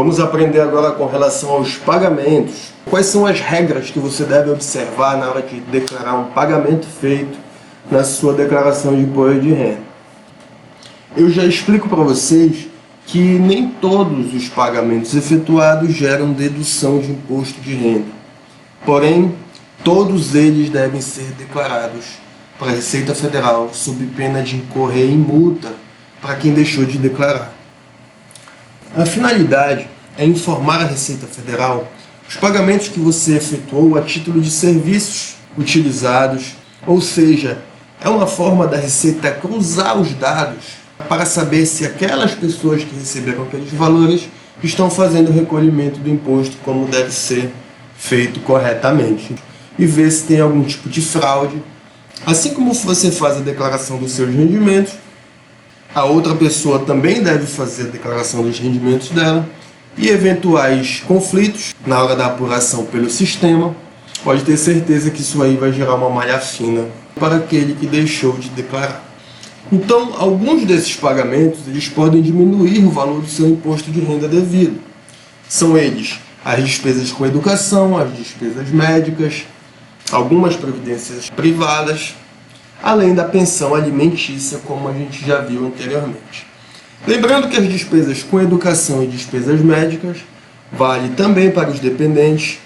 Vamos aprender agora com relação aos pagamentos. Quais são as regras que você deve observar na hora de declarar um pagamento feito na sua declaração de imposto de renda? Eu já explico para vocês que nem todos os pagamentos efetuados geram dedução de imposto de renda. Porém, todos eles devem ser declarados para a Receita Federal sob pena de incorrer em multa para quem deixou de declarar. A finalidade é informar a Receita Federal os pagamentos que você efetuou a título de serviços utilizados, ou seja, é uma forma da Receita cruzar os dados para saber se aquelas pessoas que receberam aqueles valores estão fazendo o recolhimento do imposto como deve ser feito corretamente e ver se tem algum tipo de fraude. Assim como você faz a declaração dos seus rendimentos, a outra pessoa também deve fazer a declaração dos rendimentos dela, e eventuais conflitos na hora da apuração pelo sistema, pode ter certeza que isso aí vai gerar uma malha fina para aquele que deixou de declarar. Então, alguns desses pagamentos eles podem diminuir o valor do seu imposto de renda devido. São eles as despesas com educação, as despesas médicas, algumas previdências privadas, além da pensão alimentícia, como a gente já viu anteriormente. Lembrando que as despesas com educação e despesas médicas vale também para os dependentes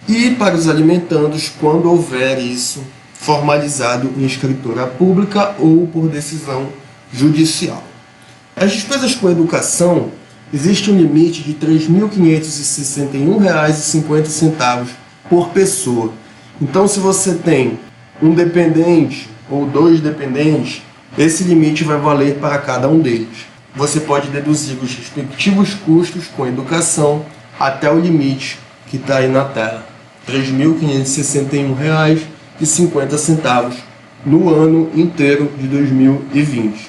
e para os alimentandos quando houver isso formalizado em escritura pública ou por decisão judicial. As despesas com educação, existe um limite de R$ 3.561,50 por pessoa. Então, se você tem um dependente ou dois dependentes, esse limite vai valer para cada um deles. Você pode deduzir os respectivos custos com educação até o limite que está aí na tela, R$ 3.561,50 no ano inteiro de 2020.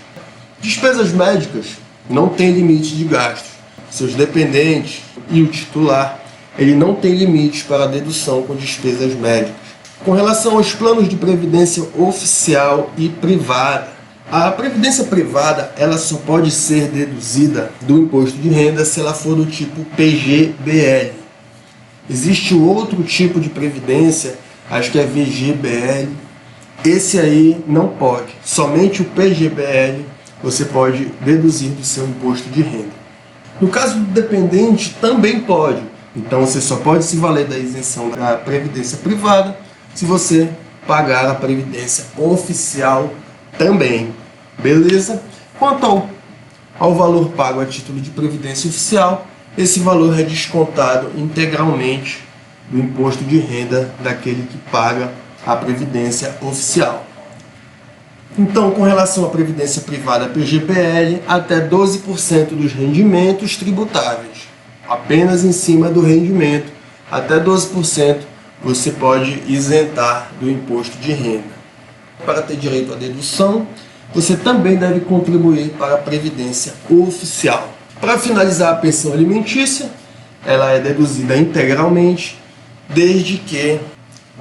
Despesas médicas não tem limite de gastos. Seus dependentes e o titular, ele não tem limites para dedução com despesas médicas. Com relação aos planos de previdência oficial e privada, a previdência privada ela só pode ser deduzida do imposto de renda se ela for do tipo PGBL. Existe outro tipo de previdência, acho que é VGBL, esse aí não pode. Somente o PGBL você pode deduzir do seu imposto de renda. No caso do dependente também pode, então você só pode se valer da isenção da previdência privada se você pagar a previdência oficial também, beleza? Quanto ao valor pago a título de previdência oficial, esse valor é descontado integralmente do imposto de renda daquele que paga a previdência oficial. Então, com relação à previdência privada PGBL, até 12% dos rendimentos tributáveis, apenas em cima do rendimento, até 12% você pode isentar do imposto de renda. Para ter direito à dedução, você também deve contribuir para a previdência oficial. Para finalizar, a pensão alimentícia, ela é deduzida integralmente, desde que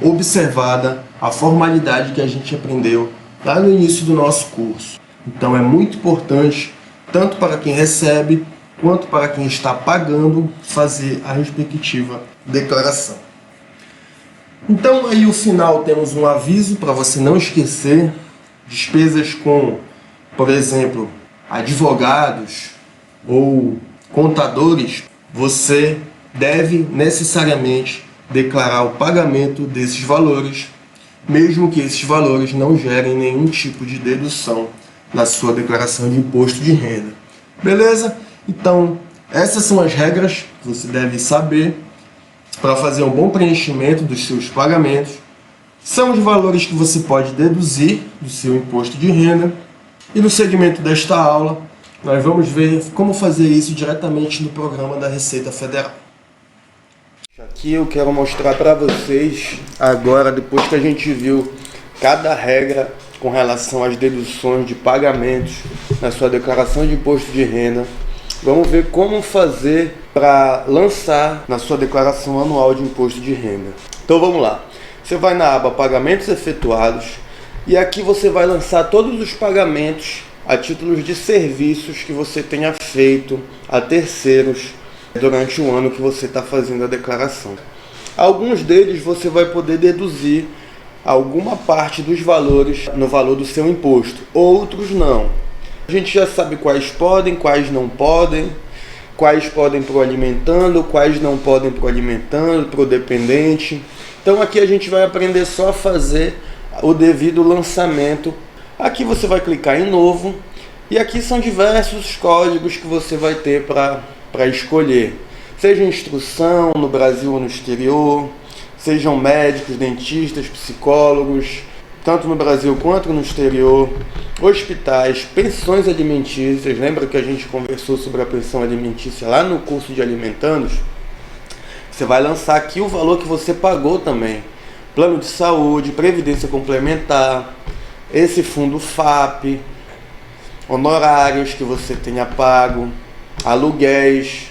observada a formalidade que a gente aprendeu lá no início do nosso curso. Então é muito importante, tanto para quem recebe, quanto para quem está pagando, fazer a respectiva declaração. Então aí no final temos um aviso para você não esquecer: despesas com, por exemplo, advogados ou contadores, você deve necessariamente declarar o pagamento desses valores, mesmo que esses valores não gerem nenhum tipo de dedução na sua declaração de imposto de renda. Beleza? Então, essas são as regras que você deve saber para fazer um bom preenchimento dos seus pagamentos. São os valores que você pode deduzir do seu imposto de renda. E no segmento desta aula, nós vamos ver como fazer isso diretamente no programa da Receita Federal. Aqui eu quero mostrar para vocês agora, depois que a gente viu cada regra com relação às deduções de pagamentos na sua declaração de imposto de renda, vamos ver como fazer para lançar na sua declaração anual de imposto de renda. Então vamos lá. Você vai na aba Pagamentos Efetuados e aqui você vai lançar todos os pagamentos a títulos de serviços que você tenha feito a terceiros durante o ano que você está fazendo a declaração. Alguns deles você vai poder deduzir alguma parte dos valores no valor do seu imposto, outros não. A gente já sabe quais podem, quais não podem, quais podem para o alimentando, quais não podem para o alimentando, para o dependente. Então aqui a gente vai aprender só a fazer o devido lançamento. Aqui você vai clicar em novo e aqui são diversos códigos que você vai ter para escolher. Seja instrução no Brasil ou no exterior, sejam médicos, dentistas, psicólogos, tanto no Brasil quanto no exterior, hospitais, pensões alimentícias. Lembra que a gente conversou sobre a pensão alimentícia lá no curso de alimentandos? Você vai lançar aqui o valor que você pagou também. Plano de saúde, previdência complementar, esse fundo FAP, honorários que você tenha pago, aluguéis,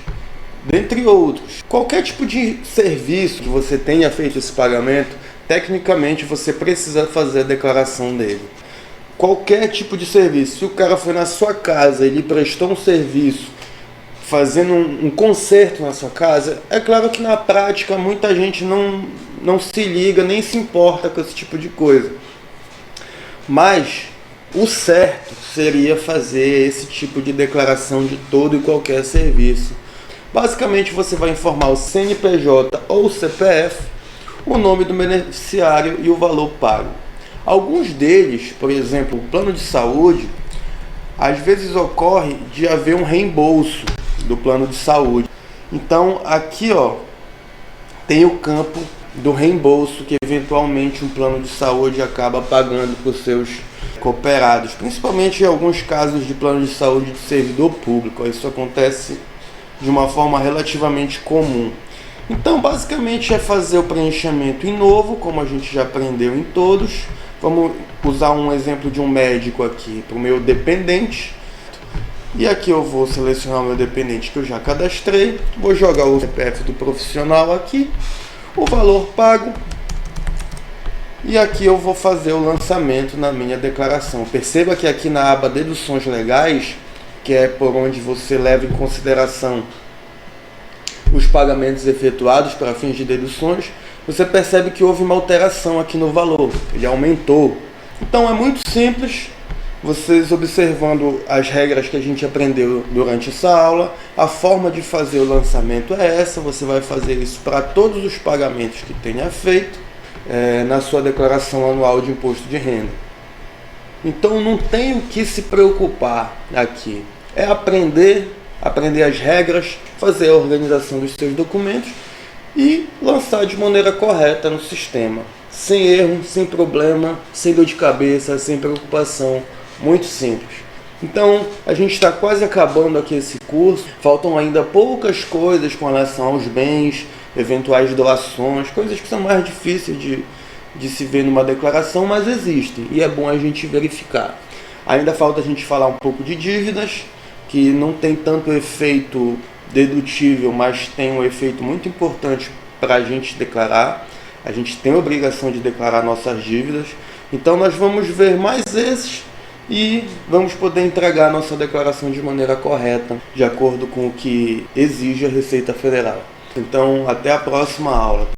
dentre outros. Qualquer tipo de serviço que você tenha feito esse pagamento, tecnicamente você precisa fazer a declaração dele. Qualquer tipo de serviço. Se o cara foi na sua casa, ele prestou um serviço, fazendo um conserto na sua casa, é claro que na prática muita gente não se liga, nem se importa com esse tipo de coisa. Mas o certo seria fazer esse tipo de declaração de todo e qualquer serviço. Basicamente você vai informar o CNPJ ou o CPF, o nome do beneficiário e o valor pago. Alguns deles, por exemplo, o plano de saúde, às vezes ocorre de haver um reembolso do plano de saúde. Então aqui tem o campo do reembolso que eventualmente um plano de saúde acaba pagando para os seus cooperados, principalmente em alguns casos de plano de saúde de servidor público. Isso acontece de uma forma relativamente comum. Então basicamente é fazer o preenchimento em novo, como a gente já aprendeu em todos. Vamos usar um exemplo de um médico aqui para o meu dependente. E aqui eu vou selecionar o meu dependente que eu já cadastrei. Vou jogar o CPF do profissional aqui, o valor pago. E aqui eu vou fazer o lançamento na minha declaração. Perceba que aqui na aba deduções legais, que é por onde você leva em consideração os pagamentos efetuados para fins de deduções, você percebe que houve uma alteração aqui no valor, ele aumentou. Então é muito simples, vocês observando as regras que a gente aprendeu durante essa aula, a forma de fazer o lançamento é essa. Você vai fazer isso para todos os pagamentos que tenha feito na sua declaração anual de imposto de renda. Então não tem o que se preocupar aqui, é aprender as regras, fazer a organização dos seus documentos e lançar de maneira correta no sistema, sem erro, sem problema, sem dor de cabeça, sem preocupação, muito simples. Então a gente está quase acabando aqui esse curso, faltam ainda poucas coisas com relação aos bens, eventuais doações, coisas que são mais difíceis de se ver numa declaração, mas existem e é bom a gente verificar. Ainda falta a gente falar um pouco de dívidas, que não tem tanto efeito dedutível, mas tem um efeito muito importante para a gente declarar. A gente tem a obrigação de declarar nossas dívidas. Então nós vamos ver mais esses e vamos poder entregar a nossa declaração de maneira correta, de acordo com o que exige a Receita Federal. Então até a próxima aula.